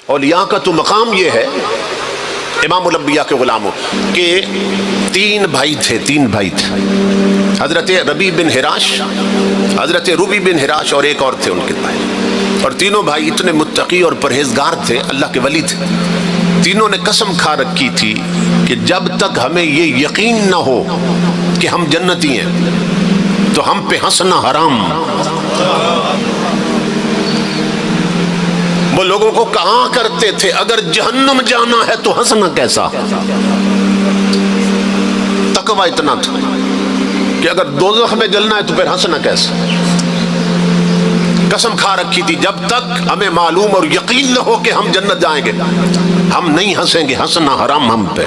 اولیاء کا تو مقام یہ ہے امام الانبیاء کے غلاموں کہ تین بھائی تھے حضرت ربیع بن حراش، حضرت ربیع بن حراش اور ایک اور تھے ان کے بھائی، اور تینوں بھائی اتنے متقی اور پرہیزگار تھے، اللہ کے ولی تھے۔ تینوں نے قسم کھا رکھی تھی کہ جب تک ہمیں یہ یقین نہ ہو کہ ہم جنتی ہیں تو ہم پہ ہنسنا حرام۔ وہ لوگوں کو کہا کرتے تھے اگر جہنم جانا ہے تو ہنسنا کیسا؟ تقوی اتنا تھا کہ اگر دوزخ میں جلنا ہے تو پھر ہنسنا کیسا؟ قسم کھا رکھی تھی جب تک ہمیں معلوم اور یقین نہ ہو کہ ہم جنت جائیں گے ہم نہیں ہنسیں گے، ہنسنا حرام ہم پہ۔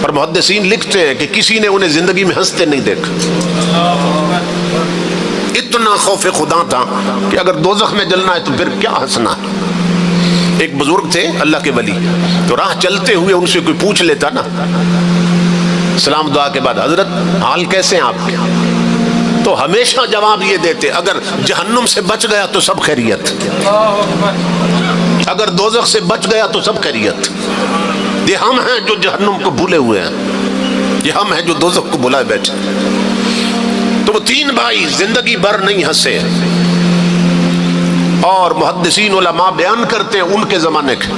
اور محدثین لکھتے ہیں کہ کسی نے انہیں زندگی میں ہنستے نہیں دیکھا، اتنا خوف خدا تھا کہ اگر دوزخ میں جلنا ہے تو پھر کیا ہنسنا۔ ایک بزرگ تھے اللہ کے ولی، تو راہ چلتے ہوئے ان سے کوئی پوچھ لیتا نا سلام دعا کے بعد حضرت حال کیسے ہیں آپ کے، تو ہمیشہ جواب یہ دیتے اگر جہنم سے بچ گیا تو سب خیریت، اگر دوزخ سے بچ گیا تو سب خیریت۔ یہ ہم ہیں جو جہنم کو بھولے ہوئے ہیں، یہ ہم ہیں جو دوزخ کو بھلائے بیٹھے۔ تو وہ تین بھائی زندگی بھر نہیں ہنسے، اور محدثین علماء بیان کرتے ہیں ان کے زمانے کے،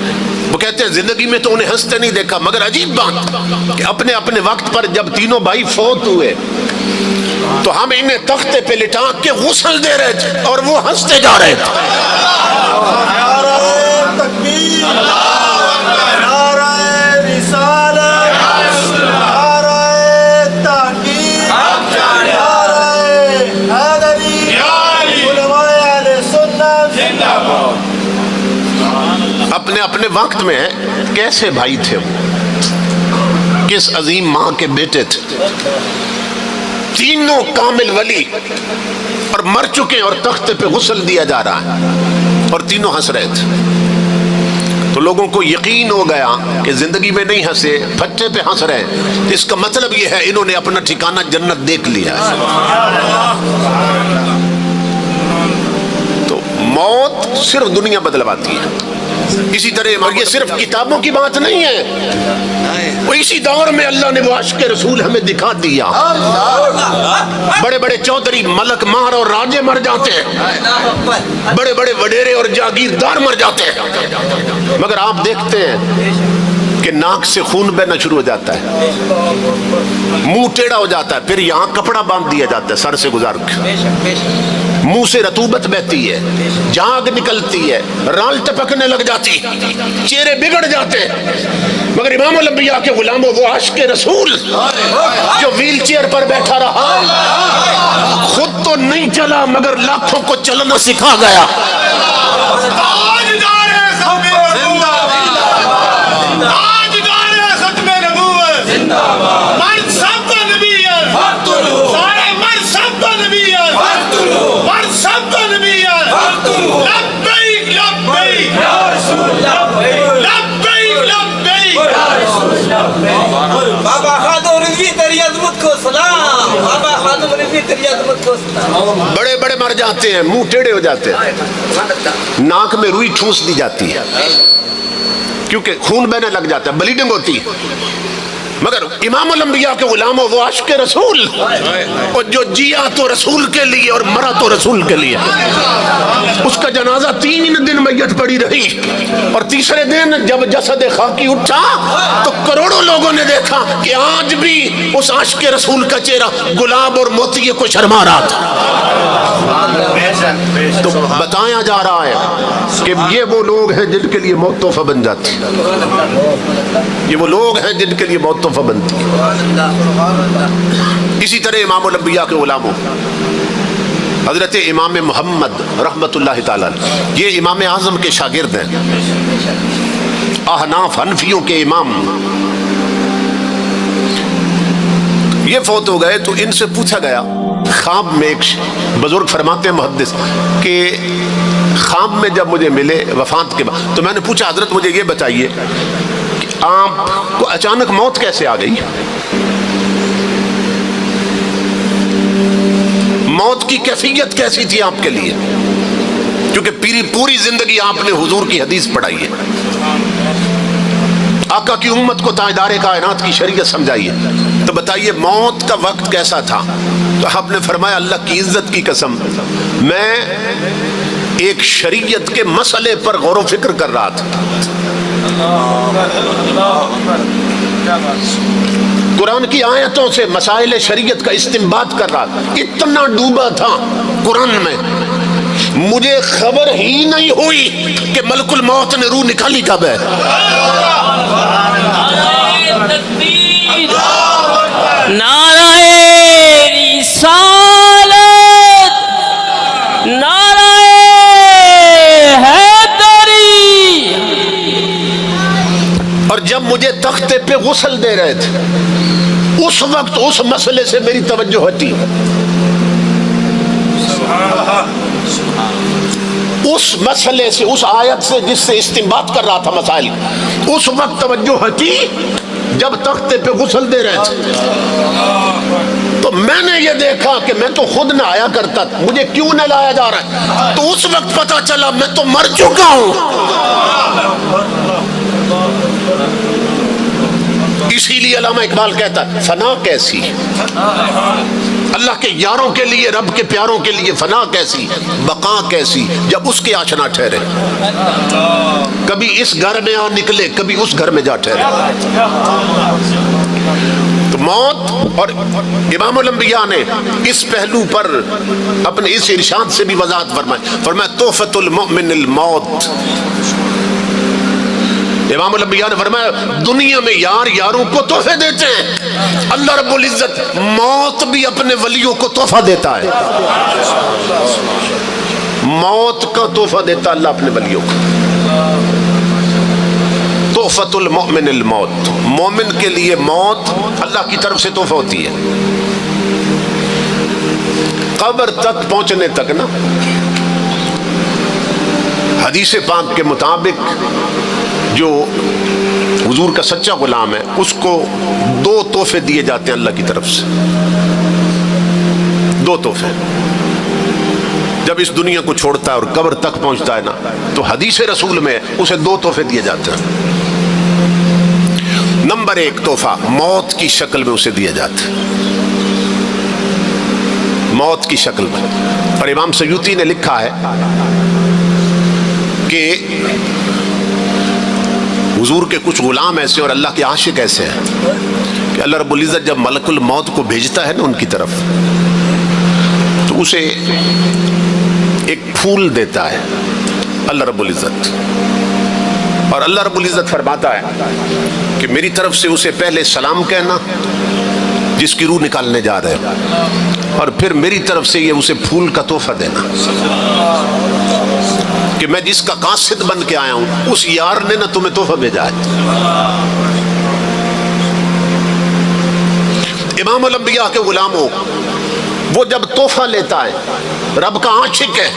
وہ کہتے ہیں زندگی میں تو انہیں ہنستے نہیں دیکھا، مگر عجیب بات کہ اپنے اپنے وقت پر جب تینوں بھائی فوت ہوئے تو ہم انہیں تختے پہ لٹا کے غسل دے رہے تھے اور وہ ہنستے جا رہے تھے۔ اپنے اپنے وقت میں کیسے بھائی تھے وہ، کس عظیم ماں کے بیٹے تھے، تینوں کامل ولی اور مر چکے اور تختے پہ غسل دیا جا رہا ہے اور تینوں ہنس رہے تھے۔ تو لوگوں کو یقین ہو گیا کہ زندگی میں نہیں ہنسے، پھٹے پہ ہنس رہے ہیں، اس کا مطلب یہ ہے انہوں نے اپنا ٹھکانہ جنت دیکھ لیا۔ تو موت صرف دنیا بدلواتی ہے، اسی طرح یہ صرف کتابوں کی بات نہیں ہے، وہ اسی دور میں اللہ نے وہ عشق رسول ہمیں دکھا دیا۔ بڑے بڑے چودھری ملک مار اور راجے مر جاتے ہیں، بڑے بڑے وڈیرے اور جاگیردار مر جاتے ہیں، مگر آپ دیکھتے ہیں کہ ناک سے خون بہنا شروع ہو جاتا ہے، منہ ٹیڑھا ہو جاتا ہے، پھر یہاں کپڑا باندھ دیا جاتا ہے سر سے گزار کے، منہ سے رطوبت بہتی ہے، جھاگ نکلتی ہے، رال ٹپکنے لگ جاتی، چہرے بگڑ جاتے ہیں، مگر امام الانبیاء کے غلاموں وہ عاشق رسول جو ویل چیئر پر بیٹھا رہا، خود تو نہیں چلا مگر لاکھوں کو چلنا سکھا گیا۔ بڑے بڑے مر جاتے ہیں، منہ ٹیڑھے ہو جاتے ہیں، ناک میں روئی ٹھونس دی جاتی ہے کیونکہ خون بہنے لگ جاتا ہے، بلیڈنگ ہوتی ہے، مگر امام الانبیاء کے غلاموں وہ عاشق رسول اور جو جیا تو رسول کے لیے اور مرا تو رسول کے لیے، اس کا جنازہ 3 دن میت پڑی رہی، اور تیسرے دن جب جسد خاکی اٹھا تو کروڑوں لوگوں نے دیکھا کہ آج بھی اس عاشق رسول کا چہرہ گلاب اور موتیے کو شرما رہا تھا۔ تو بتایا جا رہا ہے کہ یہ وہ لوگ ہیں جن کے لیے موت تحفہ بن جاتی ہے، یہ وہ لوگ ہیں جن کے لیے موت تحفہ بنتی ہے۔ اسی طرح امام الانبیاء کے غلاموں حضرت امام محمد رحمت اللہ تعالی، یہ امام اعظم کے شاگرد ہیں، احناف حنفیوں کے امام، یہ فوت ہو گئے تو ان سے پوچھا گیا خواب میں، ایک بزرگ فرماتے ہیں محدث کہ خواب میں جب مجھے ملے وفات کے بعد تو میں نے پوچھا حضرت مجھے یہ بتائیے کہ آپ کو اچانک موت کیسے آ گئی، موت کی کیفیت کیسی تھی آپ کے لیے؟ کیونکہ پوری زندگی آپ نے حضور کی حدیث پڑھائی ہے، آقا کی امت کو تاجدار کائنات کی شریعت سمجھائی ہے، تو بتائیے موت کا وقت کیسا تھا؟ تو آپ نے فرمایا اللہ کی عزت کی قسم میں ایک شریعت کے مسئلے پر غور و فکر کر رہا تھا، قرآن کی آیتوں سے مسائل شریعت کا استنباط کر رہا تھا، اتنا ڈوبا تھا قرآن میں، مجھے خبر ہی نہیں ہوئی کہ ملک الموت نے روح نکالی کب ہے۔ نعرہ رسالت، نعرہ حیدری۔ اور جب مجھے تختے پہ غسل دے رہے تھے اس وقت اس مسئلے سے میری توجہ ہٹی، اس مسئلے سے، اس آیت سے جس سے استنباط کر رہا تھا مسائل، اس وقت توجہ ہٹی جب تختے پہ غسل دے رہے تھے۔ تو میں نے یہ دیکھا کہ میں تو خود نہ آیا کرتا، مجھے کیوں نہ لایا جا رہا ہے؟ تو اس وقت پتا چلا میں تو مر چکا ہوں۔ اسی لیے علامہ اقبال کہتا ہے فنا کیسی، اللہ کے یاروں کے لیے، رب کے پیاروں کے لیے فنا کیسی، بقا کیسی جب اس کے آشنا ٹھہرے، کبھی اس گھر میں آ نکلے کبھی اس گھر میں جا ٹھہرے۔ تو موت، اور امام الانبیاء نے اس پہلو پر اپنے اس ارشاد سے بھی وضاحت فرمایا تحفۃ المؤمن الموت۔ امام الانبیاء نے فرمایا دنیا میں یار یاروں کو تحفے دیتے ہیں، اللہ رب العزت موت بھی اپنے ولیوں کو تحفہ دیتا ہے، موت کا تحفہ دیتا اللہ اپنے ولیوں کو۔ تحفۃ المؤمن الموت، مومن کے لیے موت اللہ کی طرف سے تحفہ ہوتی ہے، قبر تک پہنچنے تک نا۔ حدیث پاک کے مطابق جو حضور کا سچا غلام ہے اس کو 2 تحفے دیے جاتے ہیں اللہ کی طرف سے، 2 تحفے جب اس دنیا کو چھوڑتا ہے اور قبر تک پہنچتا ہے نا، تو حدیث رسول میں اسے 2 تحفے دیے جاتے ہیں۔ نمبر 1 تحفہ موت کی شکل میں اسے دیا جاتا ہے، موت کی شکل میں۔ اور امام سیوطی نے لکھا ہے کہ حضور کے کچھ غلام ایسے اور اللہ کے عاشق ایسے ہیں کہ اللہ رب العزت جب ملک الموت کو بھیجتا ہے نا ان کی طرف، تو اسے ایک پھول دیتا ہے اللہ رب العزت، اور اللہ رب العزت فرماتا ہے کہ میری طرف سے اسے پہلے سلام کہنا جس کی روح نکالنے جا رہے ہیں، اور پھر میری طرف سے یہ اسے پھول کا تحفہ دینا کہ میں جس کا قاصد بن کے آیا ہوں اس یار نے نہ تمہیں تحفہ بھیجا ہے۔ امام الانبیاء کے غلاموں وہ جب تحفہ لیتا ہے، رب کا عاشق ہے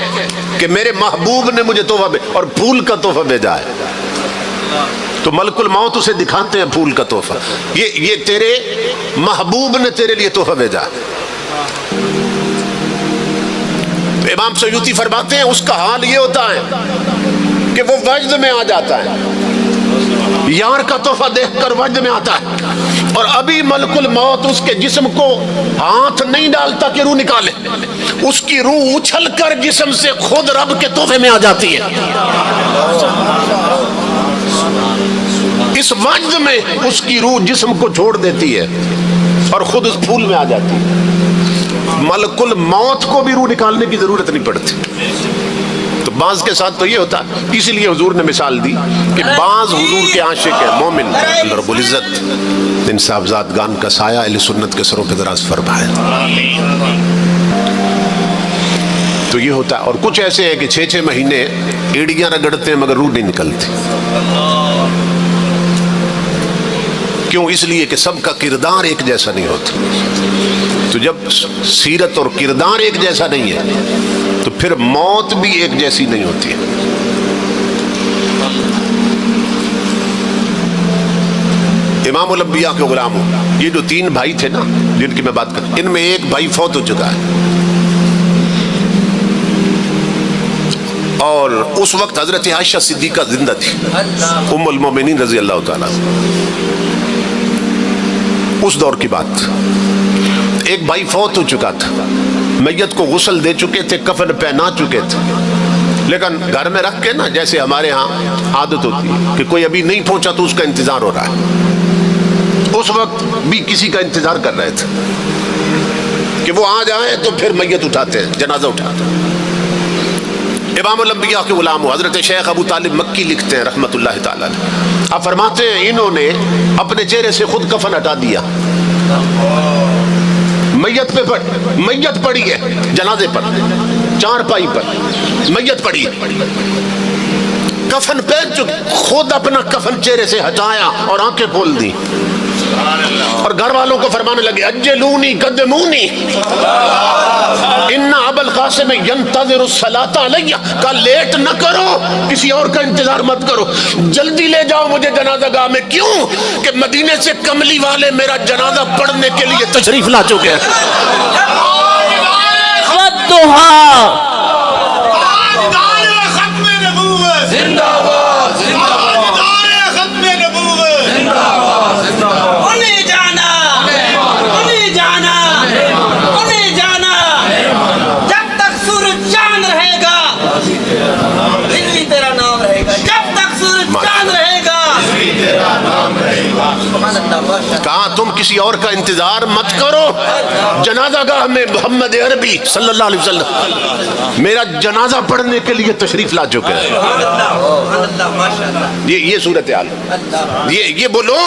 کہ میرے محبوب نے مجھے تحفہ بھیجا اور پھول کا تحفہ بھیجا ہے، تو ملک الموت اسے دکھاتے ہیں پھول کا تحفہ، یہ تیرے محبوب نے تیرے لیے تحفہ بھیجا ہے۔ امام سیوطی فرماتے ہیں اس کا حال یہ ہوتا ہے کہ وہ وجد میں آ جاتا ہے، یار کا تحفہ دیکھ کر وجد میں آتا ہے، اور ابھی ملک الموت اس کے جسم کو ہاتھ نہیں ڈالتا کہ روح نکالے، اس کی روح اچھل کر جسم سے خود رب کے تحفے میں آ جاتی ہے۔ اس وجد میں اس کی روح جسم کو چھوڑ دیتی ہے اور خود اس پھول میں آ جاتی ہے۔ ملک الموت کو بھی روح نکالنے کی ضرورت نہیں پڑتی۔ تو بعض کے ساتھ تو یہ ہوتا ہے، اسی لیے حضور نے مثال دی کہ بعض حضور کے عاشق ہے مومن، اللہ رب العزت ان صاحبزادگان کا سایہ اہل سنت کے سروں پہ دراز فرمائے۔ تو یہ ہوتا ہے، اور کچھ ایسے ہیں کہ 6 مہینے ایڑیاں رگڑتے ہیں مگر روح نہیں نکلتی۔ کیوں؟ اس لیے کہ سب کا کردار ایک جیسا نہیں ہوتا، تو جب سیرت اور کردار ایک جیسا نہیں ہے تو پھر موت بھی ایک جیسی نہیں ہوتی ہے۔ امام الانبیاء کے غلاموں، یہ جو 3 بھائی تھے نا جن کی میں بات کرتا ہوں، ان میں ایک بھائی فوت ہو چکا ہے، اور اس وقت حضرت عائشہ صدیقہ زندہ تھی، ام المومنین رضی اللہ تعالیٰ۔ اس دور کی بات، ایک بھائی فوت ہو چکا تھا، میت کو غسل دے چکے تھے، کفن پہنا چکے تھے، لیکن گھر میں رکھ کے نا، جیسے ہمارے ہاں عادت ہوتی ہے کہ کوئی ابھی نہیں پہنچا تو اس کا انتظار ہو رہا ہے، اس وقت بھی کسی کا انتظار کر رہے تھے کہ وہ آ جائیں تو پھر میت اٹھاتے ہیں، جنازہ اٹھاتے ہیں۔ امام الانبیاء کے غلام ہو حضرت شیخ ابو طالب مکی لکھتے ہیں رحمت اللہ تعالیٰ، آپ فرماتے ہیں انہوں نے اپنے چہرے سے خود کفن ہٹا دیا، میت پڑی ہے جنازے پر، چارپائی پر میت پڑی، کفن پہن چکے، خود اپنا کفن چہرے سے ہٹایا اور آنکھیں کھول دی، اور گھر والوں کو فرمانے لگے اجلونی قدمونی ان ابا القاسم ينتظر الصلاۃ علیہ، کہا لیٹ نہ کرو، کسی اور کا انتظار مت کرو، جلدی لے جاؤ مجھے جنازہ گاہ میں، کیوں کہ مدینے سے کملی والے میرا جنازہ پڑھنے کے لیے تشریف لا چکے ہیں۔ والضحى کہا تم کسی اور کا انتظار مت کرو، جنازہ گاہ میں محمد عربی صلی اللہ علیہ وسلم میرا جنازہ پڑھنے کے لیے تشریف لا چکے ہیں۔ یہ صورتحال، یہ بولو